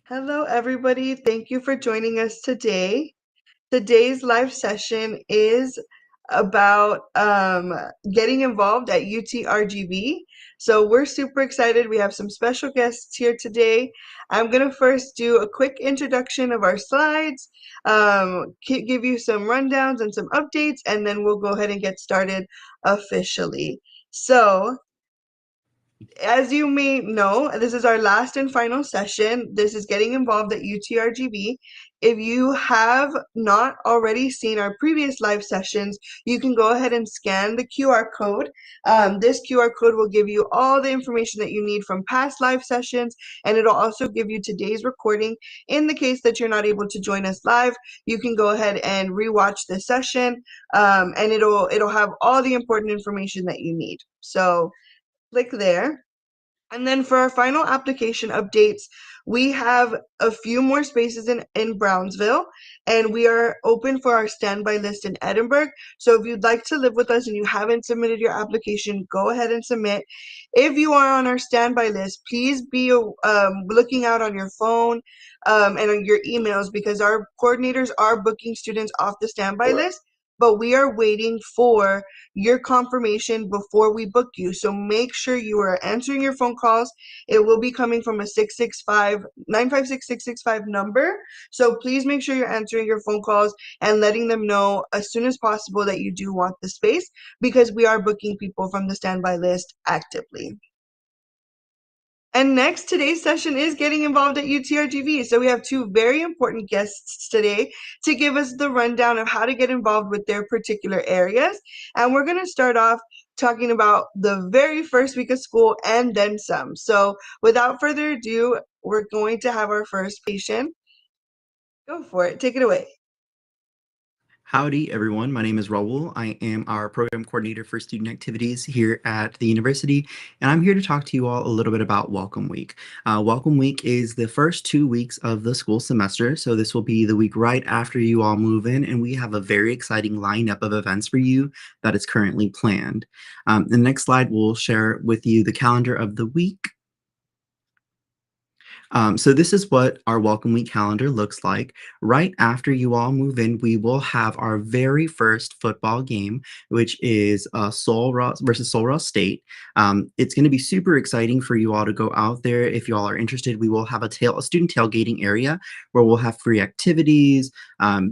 Hello, everybody. Thank you for joining us today. Today's live session is about getting involved at UTRGV. So we're super excited. We have some special guests here today. I'm going to first do a quick introduction of our slides, give you some rundowns and some updates, and then we'll go ahead and get started officially. So as you may know, this is our last and final session. This is getting involved at UTRGV. If you have not already seen our previous live sessions, you can go ahead and scan the QR code. This QR code will give you all the information that you need from past live sessions, and it'll also give you today's recording. In the case that you're not able to join us live, you can go ahead and rewatch this session, and it'll have all the important information that you need. So click there. And then for our final application updates, we have a few more spaces in Brownsville, and we are open for our standby list in Edinburgh. So if you'd like to live with us and you haven't submitted your application, go ahead and submit. If you are on our standby list, please be looking out on your phone and on your emails, because our coordinators are booking students off the standby list, but we are waiting for your confirmation before we book you. So make sure you are answering your phone calls. It will be coming from a 956-665 number. So please make sure you're answering your phone calls and letting them know as soon as possible that you do want the space, because we are booking people from the standby list actively. And next, today's session is getting involved at UTRGV. So we have two very important guests today to give us the rundown of how to get involved with their particular areas. And we're going to start off talking about the very first week of school and then some. So without further ado, we're going to have our first patient. Go for it. Take it away. Howdy, everyone. My name is Raul. I am our program coordinator for student activities here at the university, and I'm here to talk to you all a little bit about Welcome Week. Welcome Week is the first 2 weeks of the school semester, so this will be the week right after you all move in, and we have a very exciting lineup of events for you that is currently planned. The next slide will share with you the calendar of the week. So this is what our Welcome Week calendar looks like. Right after you all move in, we will have our very first football game, which is Sol Ross versus Sol Ross State. It's going to be super exciting for you all to go out there. If you all are interested, we will have a student tailgating area where we'll have free activities,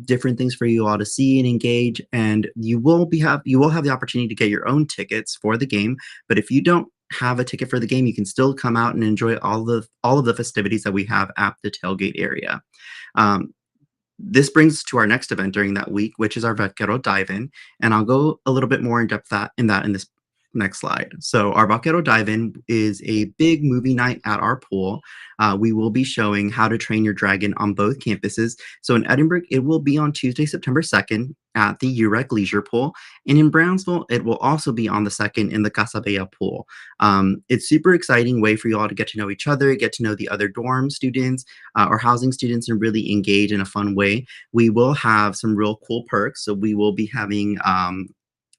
different things for you all to see and engage, and you will have the opportunity to get your own tickets for the game. But if you don't have a ticket for the game, you can still come out and enjoy all of the festivities that we have at the tailgate area. This brings us to our next event during that week, which is our Vaquero Dive-In, and I'll go a little bit more in depth in this next slide. So our Vaquero Dive-In is a big movie night at our pool. We will be showing How to Train Your Dragon on both campuses. So in Edinburgh, it will be on Tuesday, September 2nd at the UREC Leisure Pool. And in Brownsville, it will also be on the 2nd in the Casa Bella Pool. It's super exciting way for you all to get to know each other, get to know the other dorm students or housing students, and really engage in a fun way. We will have some real cool perks. So we will be having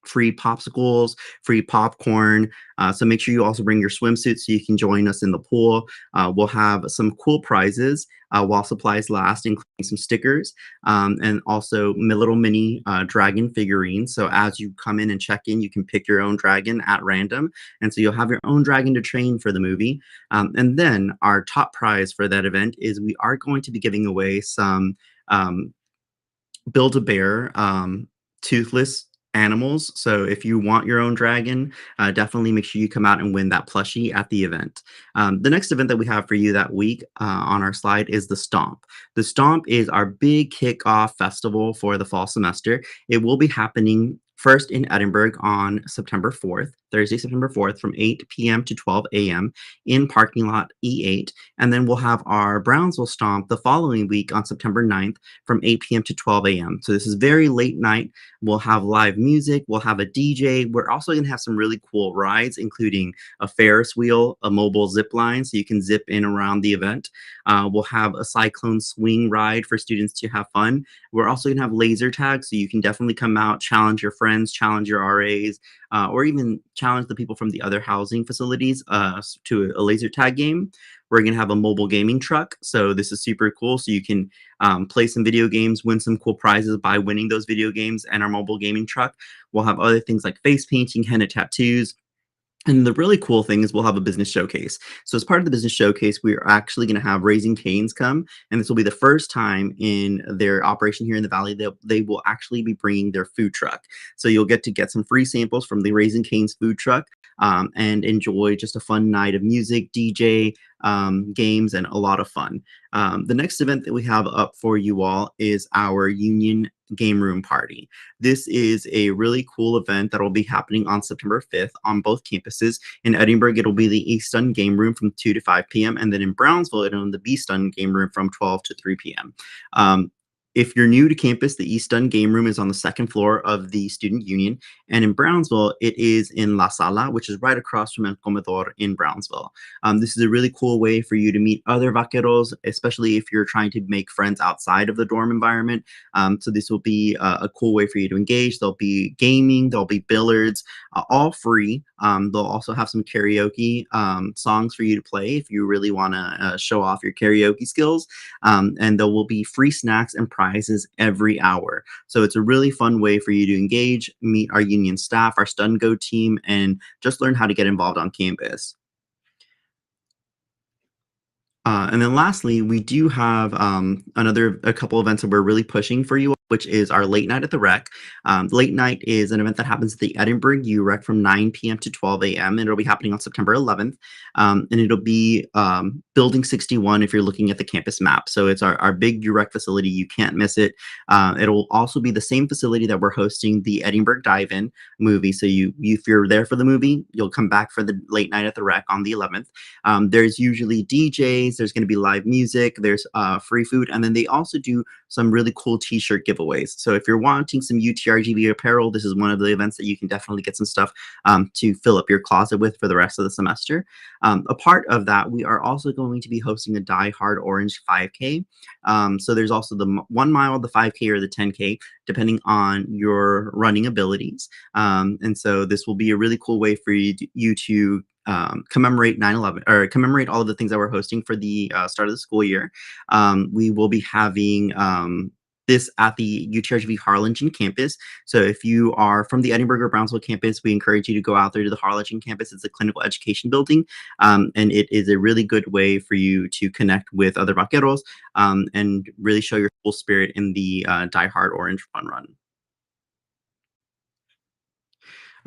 free popsicles, free popcorn. So make sure you also bring your swimsuit so you can join us in the pool. We'll have some cool prizes while supplies last, including some stickers and also little mini dragon figurines. So as you come in and check in, you can pick your own dragon at random. And so you'll have your own dragon to train for the movie. And then our top prize for that event is we are going to be giving away some Build-A-Bear toothless animals. So if you want your own dragon, definitely make sure you come out and win that plushie at the event. The next event that we have for you that week on our slide is the Stomp. The Stomp is our big kickoff festival for the fall semester. It will be happening first in Edinburgh on September 4th, Thursday, September 4th from 8 p.m. to 12 a.m. in parking lot E8. And then we'll have our Brownsville Stomp the following week on September 9th from 8 p.m. to 12 a.m. So this is very late night. We'll have live music. We'll have a DJ. We're also going to have some really cool rides, including a Ferris wheel, a mobile zip line, so you can zip in around the event. We'll have a cyclone swing ride for students to have fun. We're also going to have laser tag, so you can definitely come out, challenge your friends, challenge your RAs, or even challenge the people from the other housing facilities to a laser tag game. we're going to have a mobile gaming truck. So this is super cool. So you can play some video games, win some cool prizes by winning those video games. And our mobile gaming truck will have other things like face painting, henna tattoos, and the really cool thing is we'll have a business showcase. So as part of the business showcase, we are actually going to have Raising Cane's come, and this will be the first time in their operation here in the Valley that they will actually be bringing their food truck. So you'll get to get some free samples from the Raising Cane's food truck and enjoy just a fun night of music, DJ, games, and a lot of fun. The next event that we have up for you all is our Union Game Room Party. This is a really cool event that will be happening on September 5th on both campuses. In Edinburgh, it'll be the East Stun Game Room from 2 to 5 p.m. And then in Brownsville, it'll be the B Stun Game Room from 12 to 3 p.m. If you're new to campus, the East Stun Game Room is on the second floor of the Student Union. And in Brownsville, it is in La Sala, which is right across from El Comedor in Brownsville. This is a really cool way for you to meet other vaqueros, especially if you're trying to make friends outside of the dorm environment. So this will be a cool way for you to engage. There'll be gaming, there'll be billiards, all free. They'll also have some karaoke songs for you to play if you really want to show off your karaoke skills. And there will be free snacks and prizes every hour. So it's a really fun way for you to engage, meet our union staff, our Stun Go team, and just learn how to get involved on campus. And then lastly, we do have a couple events that we're really pushing for you, which is our late night at the rec. Late night is an event that happens at the Edinburgh U Rec from 9 p.m. to 12 a.m. and it'll be happening on September 11th. And it'll be Building 61 if you're looking at the campus map. So it's our big U Rec facility. You can't miss it. It'll also be the same facility that we're hosting the Edinburgh Dive-In movie. So if you're there for the movie, you'll come back for the late night at the rec on the 11th. There's usually DJs, there's going to be live music, there's free food, and then they also do some really cool t-shirt giveaways. So if you're wanting some UTRGV apparel, this is one of the events that you can definitely get some stuff to fill up your closet with for the rest of the semester. A part of that, we are also going to be hosting a Die Hard Orange 5K. So there's also the 1 mile, the 5K, or the 10K, depending on your running abilities. And so this will be a really cool way for you to commemorate 9/11 or commemorate all of the things that we're hosting for the start of the school year. We will be having this at the UTRGV Harlingen campus. So if you are from the Edinburgh or Brownsville campus, we encourage you to go out there to the Harlingen campus. It's a clinical education building, and it is a really good way for you to connect with other vaqueros and really show your full spirit in the Die Hard Orange Fun Run.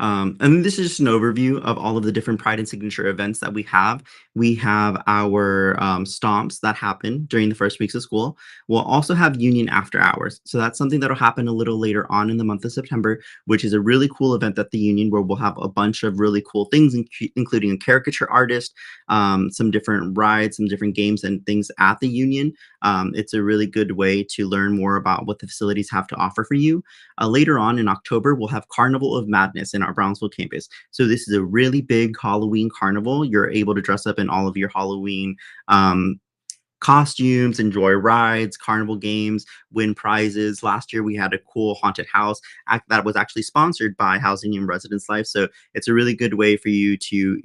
And this is just an overview of all of the different Pride and Signature events that we have. We have our stomps that happen during the first weeks of school. We'll also have Union After Hours. So that's something that'll happen a little later on in the month of September, which is a really cool event at the Union where we'll have a bunch of really cool things, including a caricature artist, some different rides, some different games and things at the Union. It's a really good way to learn more about what the facilities have to offer for you. Later on in October, we'll have Carnival of Madness in our Brownsville campus. So this is a really big Halloween carnival. You're able to dress up in all of your Halloween costumes, enjoy rides, carnival games, win prizes. Last year we had a cool haunted house that was actually sponsored by Housing and Residence Life. So it's a really good way for you to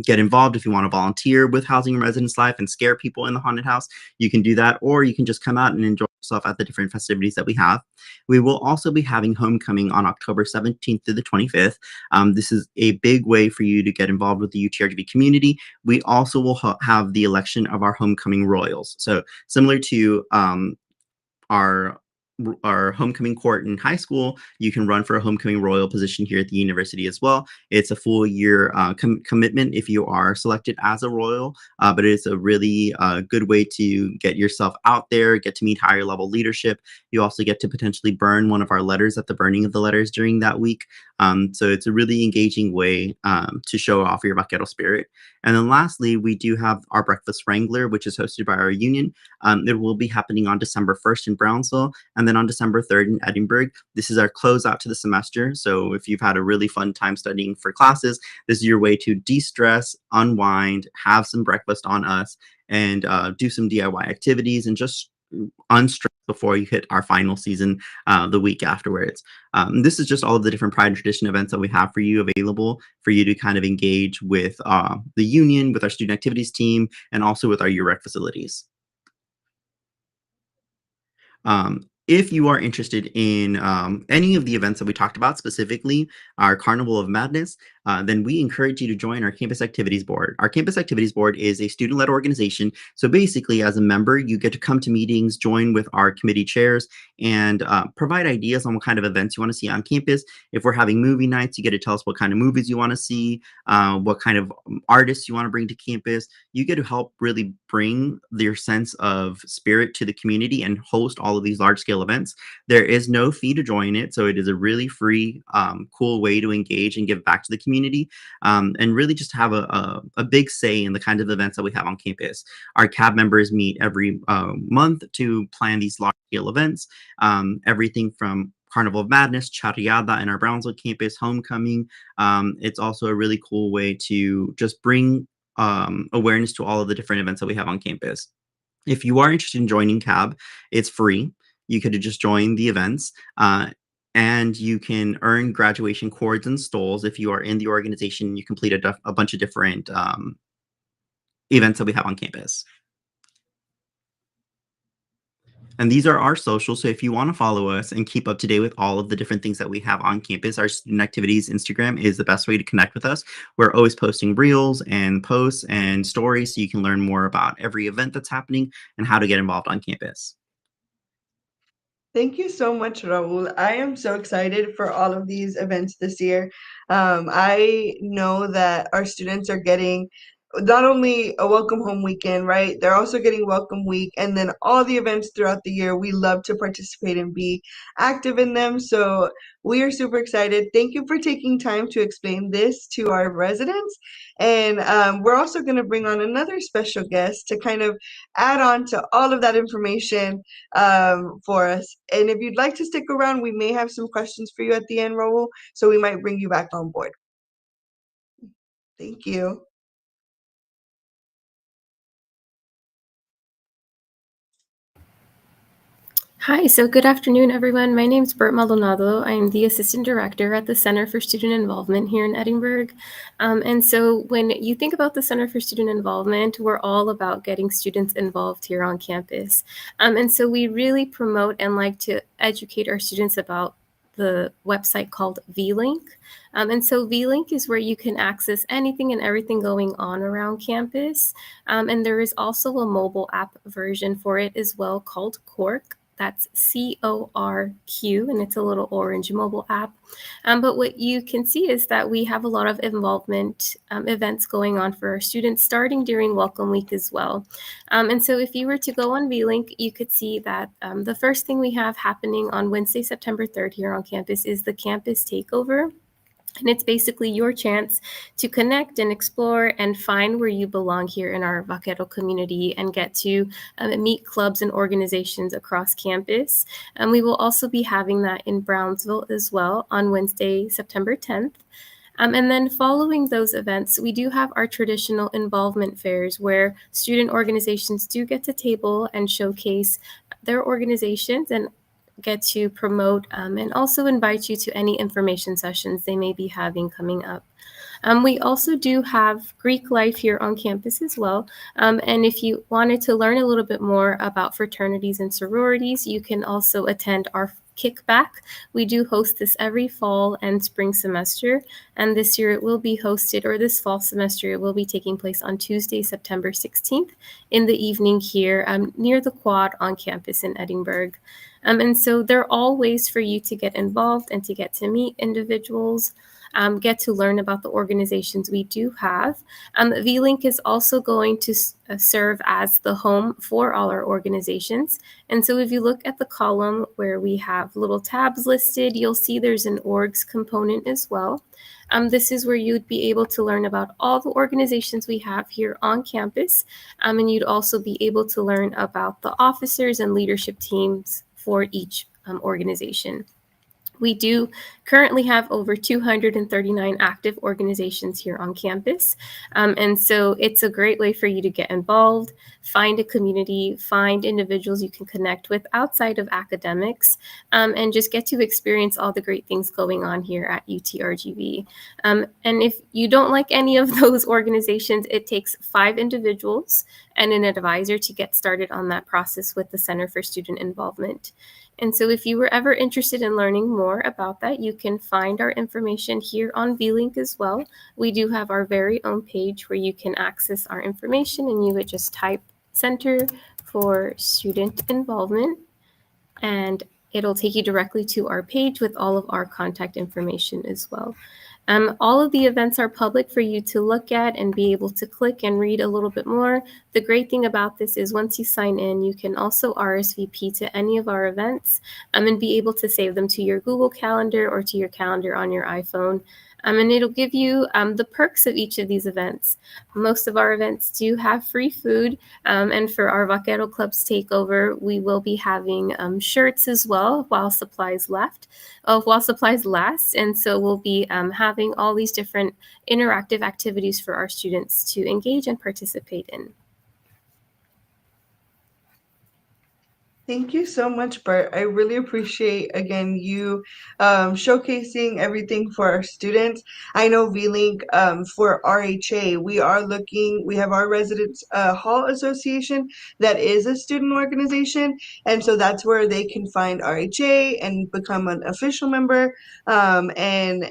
get involved. If you want to volunteer with Housing and Residence Life and scare people in the haunted house, you can do that, or you can just come out and enjoy yourself at the different festivities that we have. We will also be having homecoming on October 17th through the 25th. This is a big way for you to get involved with the UTRGV community. We also will have the election of our homecoming royals. So similar to our homecoming court in high school, you can run for a homecoming royal position here at the university as well. It's a full year commitment if you are selected as a royal, but it's a really good way to get yourself out there, get to meet higher level leadership. You also get to potentially burn one of our letters at the burning of the letters during that week. So it's a really engaging way to show off your vaquero spirit. And then lastly, we do have our Breakfast Wrangler, which is hosted by our union. It will be happening on December 1st in Brownsville, and then on December 3rd in Edinburgh. This is our closeout to the semester. So if you've had a really fun time studying for classes, this is your way to de-stress, unwind, have some breakfast on us, and do some DIY activities and just unstressed before you hit our final season the week afterwards. This is just all of the different Pride and Tradition events that we have for you available for you to kind of engage with the union, with our student activities team, and also with our year rec facilities. If you are interested in any of the events that we talked about, specifically our Carnival of Madness, then we encourage you to join our Campus Activities Board. Our Campus Activities Board is a student-led organization. So basically, as a member, you get to come to meetings, join with our committee chairs, and provide ideas on what kind of events you want to see on campus. If we're having movie nights, you get to tell us what kind of movies you want to see, what kind of artists you want to bring to campus. You get to help really bring your sense of spirit to the community and host all of these large-scale events. There is no fee to join it, so it is a really free, cool way to engage and give back to the community, and really just have a big say in the kinds of events that we have on campus. Our CAB members meet every month to plan these large-scale events, everything from Carnival of Madness, Charreada in our Brownsville campus, Homecoming. It's also a really cool way to just bring awareness to all of the different events that we have on campus. If you are interested in joining CAB, it's free. You could just join the events, and you can earn graduation cords and stoles if you are in the organization. You complete a bunch of different events that we have on campus. And these are our socials. So if you want to follow us and keep up to date with all of the different things that we have on campus, our student activities Instagram is the best way to connect with us. We're always posting reels and posts and stories so you can learn more about every event that's happening and how to get involved on campus. Thank you so much, Raul. I am so excited for all of these events this year. I know that our students are getting not only a welcome home weekend, right? They're also getting welcome week and then all the events throughout the year. We love to participate and be active in them. So we are super excited. Thank you for taking time to explain this to our residents. And we're also going to bring on another special guest to kind of add on to all of that information for us. And if you'd like to stick around, we may have some questions for you at the end, Raul. So we might bring you back on board. Thank you. Hi, so good afternoon, everyone. My name is Bert Maldonado. I am the Assistant Director at the Center for Student Involvement here in Edinburgh. And so when you think about the Center for Student Involvement, we're all about getting students involved here on campus. And so we really promote and like to educate our students about the website called VLink. And so VLink is where you can access anything and everything going on around campus. And there is also a mobile app version for it as well called Cork. That's CORQ, and it's a little orange mobile app. But what you can see is that we have a lot of involvement events going on for our students starting during Welcome Week as well. And so if you were to go on VLink, you could see that the first thing we have happening on Wednesday, September 3rd here on campus is the campus takeover. And it's basically your chance to connect and explore and find where you belong here in our Vaquero community and get to meet clubs and organizations across campus. And we will also be having that in Brownsville as well on Wednesday, September 10th. And then following those events, we do have our traditional involvement fairs where student organizations do get to table and showcase their organizations and get to promote and also invite you to any information sessions they may be having coming up. We also do have Greek life here on campus as well. And if you wanted to learn a little bit more about fraternities and sororities, you can also attend our kickback. We do host this every fall and spring semester. And this year it will be hosted, or this fall semester, it will be taking place on Tuesday, September 16th in the evening here near the quad on campus in Edinburgh. And so there are all ways for you to get involved and to get to meet individuals, get to learn about the organizations we do have. VLink is also going to serve as the home for all our organizations. And so if you look at the column where we have little tabs listed, you'll see there's an orgs component as well. This is where you'd be able to learn about all the organizations we have here on campus. And you'd also be able to learn about the officers and leadership teams for each organization. We do currently have over 239 active organizations here on campus. And so it's a great way for you to get involved, find a community, find individuals you can connect with outside of academics, and just get to experience all the great things going on here at UTRGV. And if you don't like any of those organizations, it takes 5 individuals and an advisor to get started on that process with the Center for Student Involvement. And so if you were ever interested in learning more about that, you can find our information here on VLink as well. We do have our very own page where you can access our information, and you would just type Center for Student Involvement, and it'll take you directly to our page with all of our contact information as well. All of the events are public for you to look at and be able to click and read a little bit more. The great thing about this is once you sign in, you can also RSVP to any of our events and be able to save them to your Google Calendar or to your calendar on your iPhone. And it'll give you the perks of each of these events. Most of our events do have free food, and for our Vaquero Club's takeover, we will be having shirts as well while supplies last. And so we'll be having all these different interactive activities for our students to engage and participate in. Thank you so much, Bert. I really appreciate, again, you showcasing everything for our students. I know VLink, for RHA, we have our Residence Hall Association that is a student organization. And so that's where they can find RHA and become an official member, and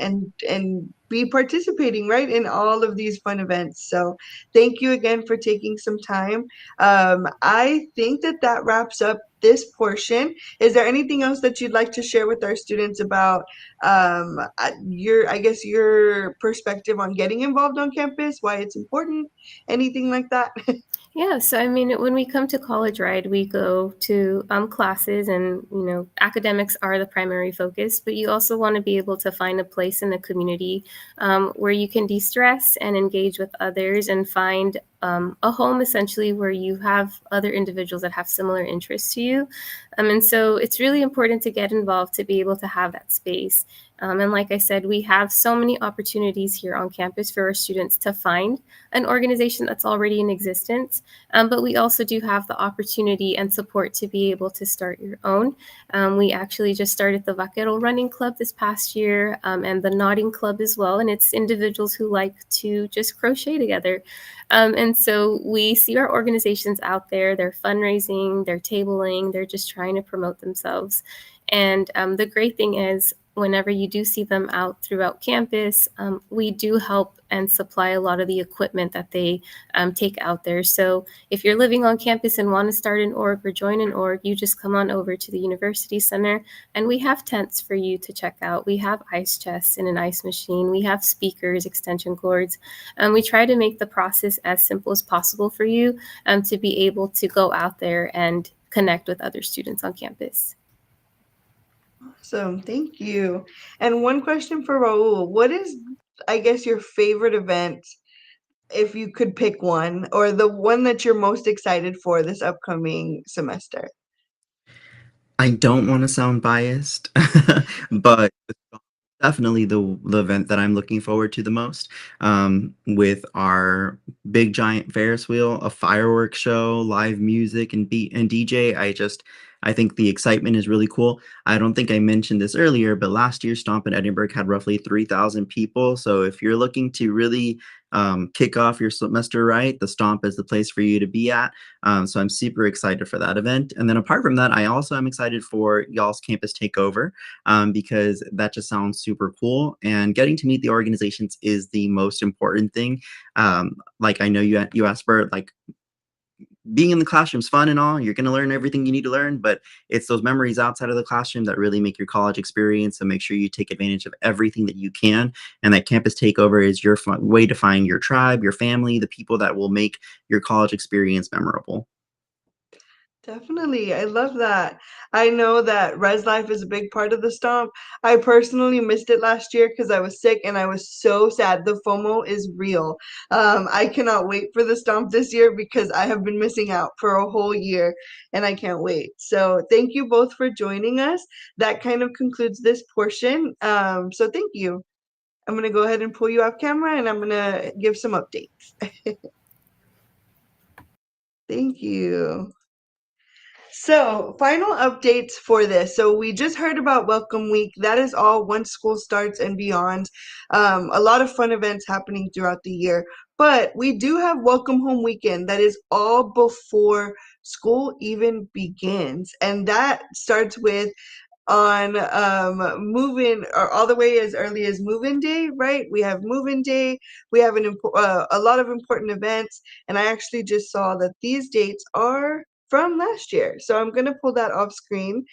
be participating, right, in all of these fun events. So thank you again for taking some time. I think that wraps up this portion. Is there anything else that you'd like to share with our students about your perspective on getting involved on campus, why it's important, anything like that? Yeah, so I mean, when we come to college, right, we go to classes, and academics are the primary focus, but you also want to be able to find a place in the community where you can de-stress and engage with others and find a home essentially where you have other individuals that have similar interests to you. And so it's really important to get involved to be able to have that space. And like I said, we have so many opportunities here on campus for our students to find an organization that's already in existence. But we also do have the opportunity and support to be able to start your own. We actually just started the Vaquero Running Club this past year, and the Knotting Club as well. And it's individuals who like to just crochet together. And so we see our organizations out there, they're fundraising, they're tabling, they're just trying to promote themselves. And the great thing is, whenever you do see them out throughout campus, we do help and supply a lot of the equipment that they take out there. So if you're living on campus and want to start an org or join an org, you just come on over to the University Center, and we have tents for you to check out. We have ice chests and an ice machine. We have speakers, extension cords. We try to make the process as simple as possible for you to be able to go out there and connect with other students on campus. Awesome, thank you. And one question for Raul. What is, I guess, your favorite event, if you could pick one, or the one that you're most excited for this upcoming semester? I don't want to sound biased, but definitely the event that I'm looking forward to the most, with our big giant Ferris wheel, a fireworks show, live music, and beat and DJ. I think the excitement is really cool. I don't think I mentioned this earlier, but last year Stomp in Edinburgh had roughly 3,000 people. So if you're looking to really kick off your semester right, the Stomp is the place for you to be at. So I'm super excited for that event. And then apart from that, I also am excited for y'all's campus takeover, because that just sounds super cool. And getting to meet the organizations is the most important thing. Like I know you asked Bert, like, being in the classroom is fun and all. You're going to learn everything you need to learn, but it's those memories outside of the classroom that really make your college experience. So make sure you take advantage of everything that you can. And that campus takeover is your way to find your tribe, your family, the people that will make your college experience memorable. Definitely. I love that. I know that Res Life is a big part of the Stomp. I personally missed it last year because I was sick and I was so sad. The FOMO is real. I cannot wait for the Stomp this year because I have been missing out for a whole year and I can't wait. So thank you both for joining us. That kind of concludes this portion. So thank you. I'm going to go ahead and pull you off camera and I'm going to give some updates. Thank you. So, final updates for this. So, we just heard about Welcome Week. That is all once school starts and beyond. A lot of fun events happening throughout the year. But we do have Welcome Home Weekend. That is all before school even begins. And that starts with on move-in or all the way as early as move-in day, right? We have move-in day. We have a lot of important events, and I actually just saw that these dates are from last year. So I'm going to pull that off screen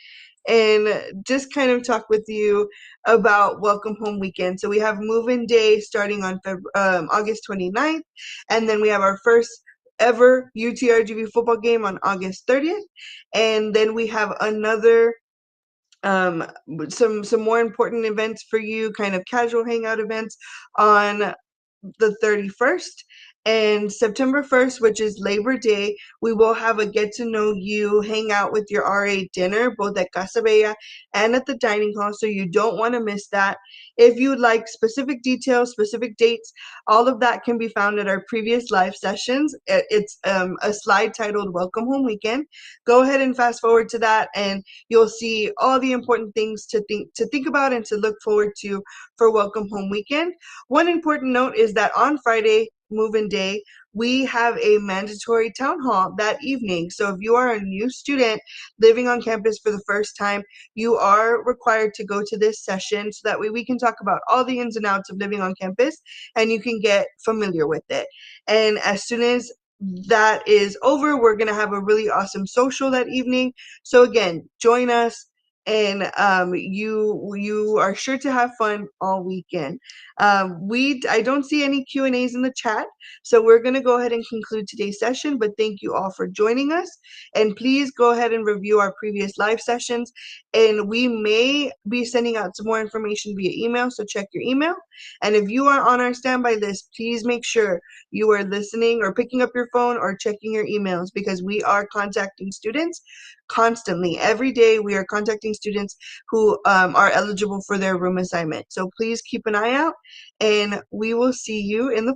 and just kind of talk with you about Welcome Home Weekend. So we have move-in day starting on August 29th, and then we have our first ever UTRGV football game on August 30th, and then we have another um some more important events for you, kind of casual hangout events on the 31st, and September 1st, which is Labor Day, we will have a get to know you, hang out with your RA dinner, both at Casa Bella and at the dining hall. So you don't want to miss that. If you would like specific details, specific dates, all of that can be found at our previous live sessions. It's a slide titled Welcome Home Weekend. Go ahead and fast forward to that, and you'll see all the important things to think about and to look forward to for Welcome Home Weekend. One important note is that on Friday, move-in day, we have a mandatory town hall that evening. So if you are a new student living on campus for the first time, you are required to go to this session so that way we can talk about all the ins and outs of living on campus and you can get familiar with it. And as soon as that is over, we're going to have a really awesome social that evening. So again, join us, and you are sure to have fun all weekend. I don't see any Q&As in the chat, so we're going to go ahead and conclude today's session, but thank you all for joining us, and please go ahead and review our previous live sessions, and we may be sending out some more information via email, so check your email. And if you are on our standby list, please make sure you are listening or picking up your phone or checking your emails, because we are contacting students constantly. Every day we are contacting students who are eligible for their room assignment. So please keep an eye out, and we will see you in the